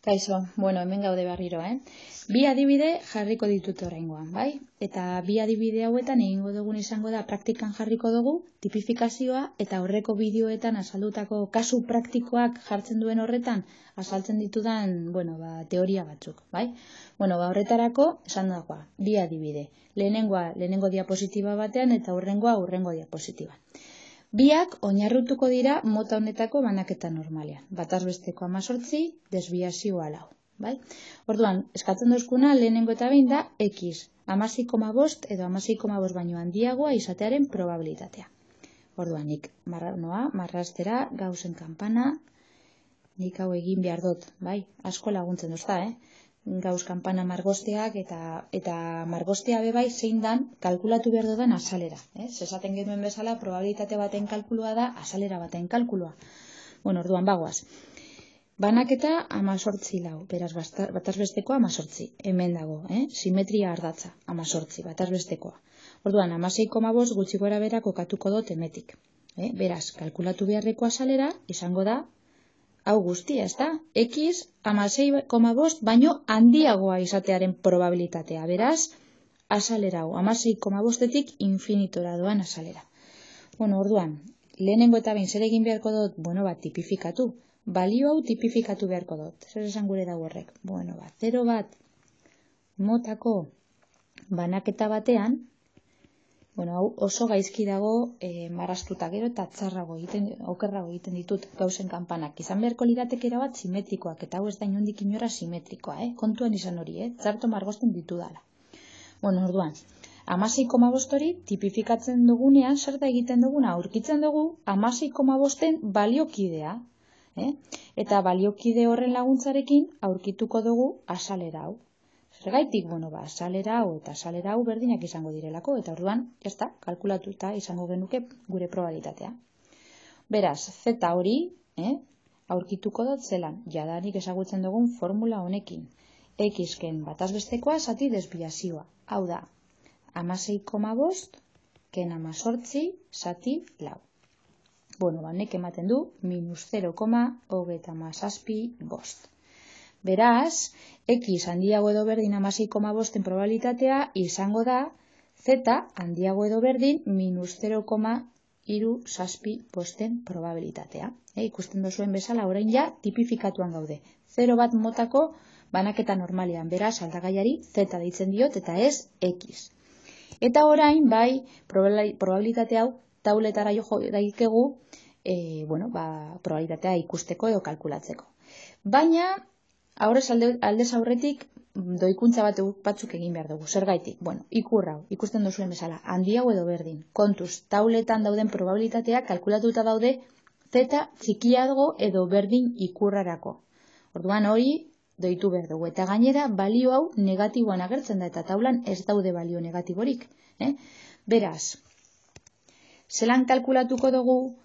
Kaixo, bueno, hemen gaude berriro, Bi adibide jarriko ditut oraingoan, bai? Eta bi adibide hauetan egingo dugun izango da praktikan jarriko dugu, tipifikazioa eta aurreko bideoetan azaldutako kasu praktikoak jartzen duen horretan azaltzen ditudan, teoria batzuk, bai? Horretarako esan dagoa, bi adibide. Lehenengo diapositiba batean eta hurrengo diapositiban. Biak oinarrituko dira mota honetako banaketa normalean. Bataz besteko 18, desbiazioa 4. Bai? Orduan, eskatzen duzkuna lehenengo eta behin da X, 16,5 edo 16,5 baino handiagoa izatearen probabilitatea. Orduan, nik marrastera, Gaussen kanpana, nik hau egin behar dut, bai? Asko laguntzen duzta, Gauss kanpana margosteak eta margostea bebai zein dan kalkulatu behar dudan azalera. Esaten genuen bezala, probabilitate baten kalkulua da azalera baten kalkulua. Orduan bagoaz. Banaketa 18 lau, beraz bataz bestekoa 18. Hemen dago, simetria ardatza, 18, bataz bestekoa. Orduan, 16,5 gutxi gora bera kokatuko dut hemetik. Beraz, kalkulatu beharreko azalera izango da hau guztia, ez da? X 16,5 baino handiagoa izatearen probabilitatea. Beraz, azalera hau, 16,5etik infinitora doan azalera. Orduan, lehenengo eta behin zer egin beharko dut? Tipifikatu. Balio hau tipifikatu beharko dut. Zer esan gure dago horrek? 0 bat motako banaketa batean, hau oso gaizki dago marrastuta gero eta okerrago egiten ditut Gaussen kanpanak. Izan beharko lirateke bat simetrikoak, eta hau ez da inondik inora simetrikoa, kontuan izan hori, txarto margosten ditu dala. Orduan, 16,5 hori tipifikatzen dugunean, zer da egiten duguna, aurkitzen dugu 16,5en baliokidea, eta baliokide horren laguntzarekin aurkituko dugu azalera hau. Zergaitik, azalera hau eta azalera hau berdinak izango direlako, eta orduan, kalkulatuta izango genuke gure probabilitatea. Beraz, Z hori, aurkituko dut zelan, jadanik ezagutzen dugun formula honekin. X-ken bataz bestekoa zati desbiazioa. Hau da, 16,5 ken 18 zati 4. Nek ematen du, -0,37. Beraz, X handiago edo berdin 16,5en probabilitatea izango da Z handiago edo berdin -0,37en probabilitatea. Ikusten duzuen bezala, orain ja tipifikatuan gaude. 0 bat motako banaketa normalean, beraz, aldagaiari Z deitzen diot eta ez X. Eta orain, bai, probabilitate hau tauletara jo daikegu, probabilitatea ikusteko edo kalkulatzeko. Baina, aldez aurretik doikuntza batzuk egin behar dugu. Zergaitik? Ikurrau, ikusten duzuen bezala, handiago edo berdin. Kontuz, tauletan dauden probabilitateak kalkulatuta daude Z txikiago edo berdin ikurrarako. Orduan hori doitu behar dugu. Eta gainera, balio hau negatiboan agertzen da, eta taulan ez daude balio negatiborik. Beraz, zelan kalkulatuko dugu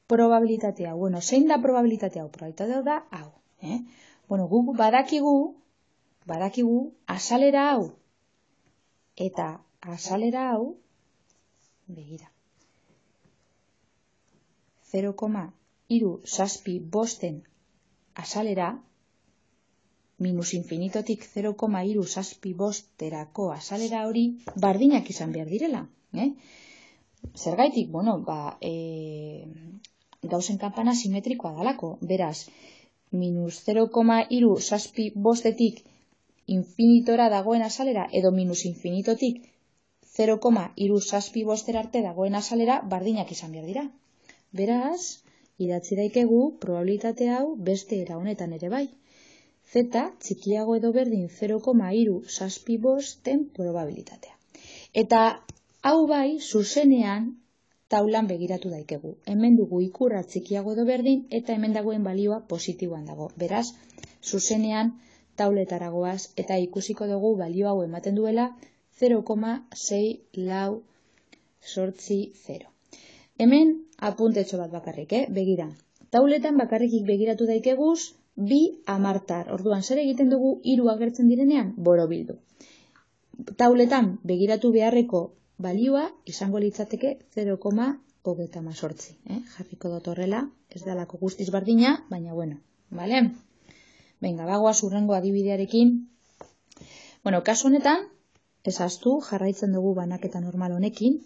probabilitatea? Zein da probabilitatea? Probabilitatea da hau. Guk badakigu azalera hau eta azalera hau, begira, 0,375en azalera, minus infinitotik 0,375erako azalera hori bardinak izan behar direla. Zergaitik? Gaussen kanpana simetrikoa dalako, beraz, minus 0,375etik infinitora dagoen azalera, edo minus infinitotik 0,375 arte dagoen azalera, bardinak izan behar dira. Beraz, idatzi daikegu probabilitate hau beste era honetan ere bai. Z txikiago edo berdin 0,375en probabilitatea. Eta hau bai, zuzenean taulan begiratu daikegu. Hemen dugu ikurra txikiago edo berdin, eta hemen dagoen balioa positiboan dago. Beraz, zuzenean tauletaragoaz, eta ikusiko dugu balio hau ematen duela 0,6480. Hemen apuntetxo bat bakarrik, begira. Tauletan bakarrikik begiratu daikeguz, bi amartar. Orduan, zer egiten dugu 3 agertzen direnean? Borobildu. Tauletan begiratu beharreko balioa izango litzateke 0,38. Jarriko dut horrela, ez dalako guztiz bardina, baina bale? Venga, bagoaz hurrengo adibidearekin. Bueno, kasu honetan, ezaztu, jarraitzen dugu banaketa normal honekin,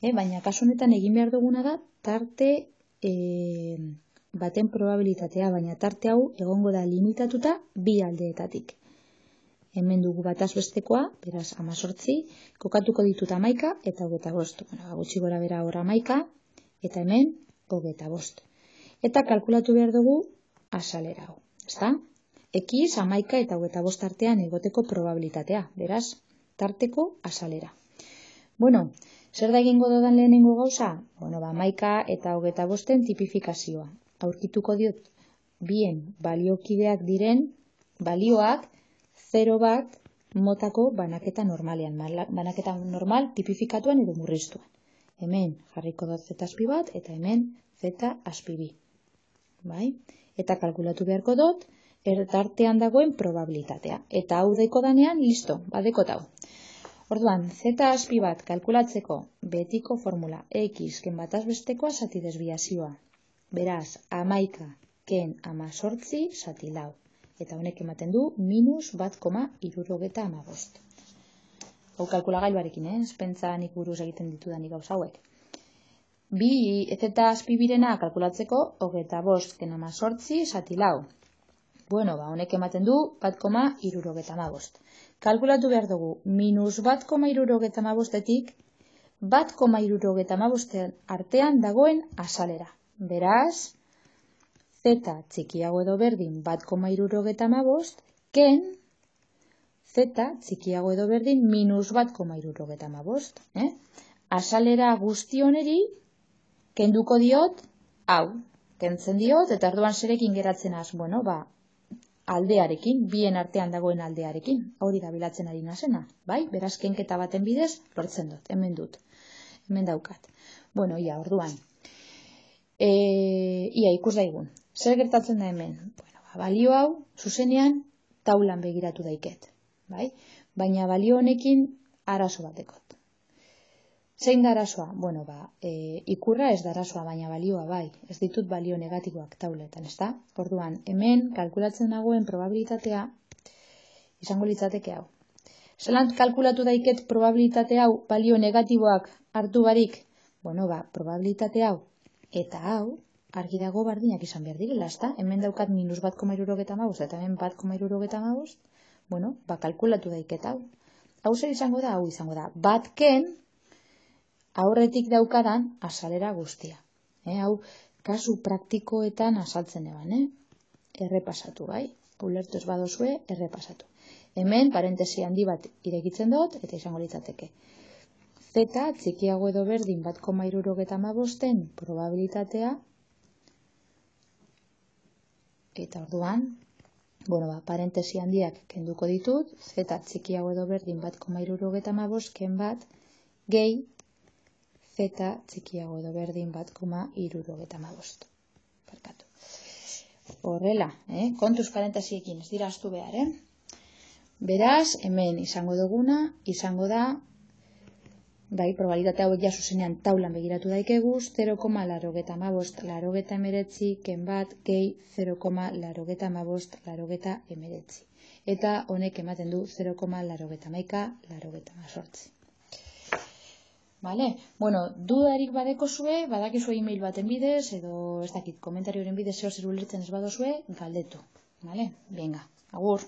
baina kasu honetan egin behar duguna da tarte baten probabilitatea, baina tarte hau egongo da limitatuta bi aldeetatik. Hemen dugu bataz bestekoa, beraz 18, kokatuko ditut 11 eta 25. Bueno, gutxi gora bera hor 11 eta hemen 25. Eta kalkulatu behar dugu azalera hau, ezta? X 11 eta 25 artean egoteko probabilitatea, beraz, tarteko azalera. Bueno, zer da egingo dodan lehenengo gauza? Bueno, 11 eta 25en tipifikazioa. Aurkituko diot bien baliokideak diren balioak 0 bat motako banaketa normalean, banaketa normal tipifikatuan edo murriztuan. Hemen jarriko dut z azpi bat eta hemen z azpi bi. Bai? Eta kalkulatu beharko dut tartean dagoen probabilitatea. Eta hau deko danean, listo, badeko hau. Orduan, z azpi bat kalkulatzeko betiko formula x ken bataz bestekoa zati desbiazioa. Beraz, 11 ken 18 zati lau. Eta honek ematen du minus bat koma irurogeita amabost. Hau kalkulagailuarekin, espentsa nik buruz egiten ditudanik gauza hauek. Bi z azpi birena kalkulatzeko 25 ken 18 zati lau. Bueno, honek ematen du bat koma irurogeita amabost. Kalkulatu behar dugu minus bat koma irurogeita amabostetik bat koma irurogeita amabosten artean dagoen azalera. Beraz, z txikiago edo berdin bat koma irurogeita amabost, ken z txikiago edo berdin minus bat koma irurogeita amabost. Azalera guztioneri kenduko diot, hau, kentzen diot, eta orduan zerekin geratzen az, bueno, aldearekin, bien artean dagoen aldearekin, hori da bilatzen ari nazena, bai? Beraz, kenketa baten bidez, lortzen dut, hemen daukat. Bueno, ia, orduan. Ia, ikus daigun. Zer gertatzen da hemen? Bueno, balio hau, zuzenean, taulan begiratu daiket, bai? Baina balio honekin, arazo bateko. Zein da arazoa? Bueno, ikurra ez da arazoa, baina balioa bai. Ez ditut balio negatiboak tauletan, ezta? Orduan, hemen kalkulatzen dagoen probabilitatea izango litzateke hau. Zelan kalkulatu daiket probabilitate hau balio negatiboak hartu barik? Bueno, probabilitate hau eta hau argi dago bardinak izan behar direla, ezta? Hemen daukat minus bat koma irurogeita amabost eta hemen bat koma irurogeita amabost. Bueno, kalkulatu daiket hau. Hau zer izango da? Hau izango da. Batken aurretik daukadan azalera guztia. Hau, kasu praktikoetan azaltzen eban, errepasatu, bai? Ulertu ez badozue, errepasatu. Hemen, parentesi handi bat irekitzen dut, eta izango litzateke. Z txikiago edo berdin bat koma irurogeita amabosten probabilitatea, eta orduan, bueno, parentesi handiak kenduko ditut, Z txikiago edo berdin bat koma irurogeita amabost, ken bat, gehi, Z txikiago edo berdin bat koma irurogeita amabost. Barkatu. Horrela, kontuz parentasiekin ez dira astu behar, Beraz, hemen izango duguna, izango da, bai, probabilitate hauek ja zuzenean taulan begiratu daikeguz, 0,85, 89, ken bat, gehi 0,85, 89. Eta honek ematen du 0,91, 88. Vale? Bueno, dudarik badeko zue, badakizu e-mail baten bidez, edo ez dakit, komentarioren bidez zer ulertzen ez badozue, galdetu. Vale? Venga, agur.